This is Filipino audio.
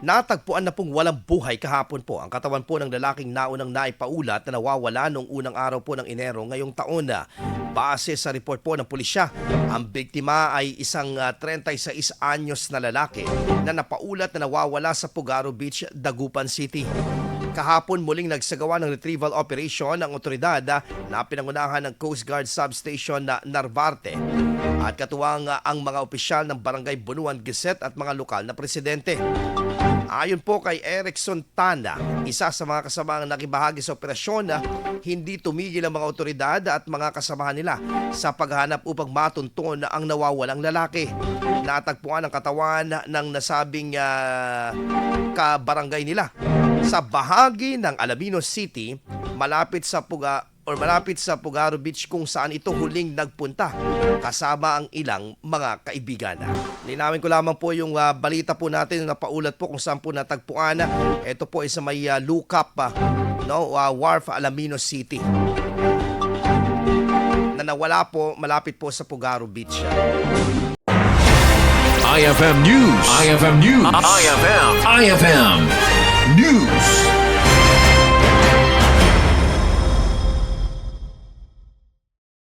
Natagpuan na pong walang buhay kahapon po ang katawan po ng lalaking naunang naipaulat na nawawala noong unang araw po ng Enero ngayong taon na. Base sa report po ng pulisya, ang biktima ay isang 36 anyos na lalaki na napaulat na nawawala sa Pugaro Beach, Dagupan City. Kahapon muling nagsagawa ng retrieval operation ng otoridad na pinangunahan ng Coast Guard Substation na Narvarte at katuwang ang mga opisyal ng Barangay Bunuan Gazette at mga lokal na presidente. Ayon po kay Erickson Tana, isa sa mga kasamaang nakibahagi sa operasyon, hindi tumigil ang mga otoridad at mga kasamahan nila sa paghahanap upang matunton ang nawawalang lalaki. Natagpuan ang katawan ng nasabing kabarangay nila sa bahagi ng Alaminos City, malapit sa Pugaro Beach kung saan ito huling nagpunta kasama ang ilang mga kaibigan. Linawin ko lamang po yung balita po natin na paulat po kung saan po natagpuan. Ito po ay sa may Lukap, Wharf, Alaminos City, na nawala po malapit po sa Pugaro Beach. IFM News. IFM News. IFM News.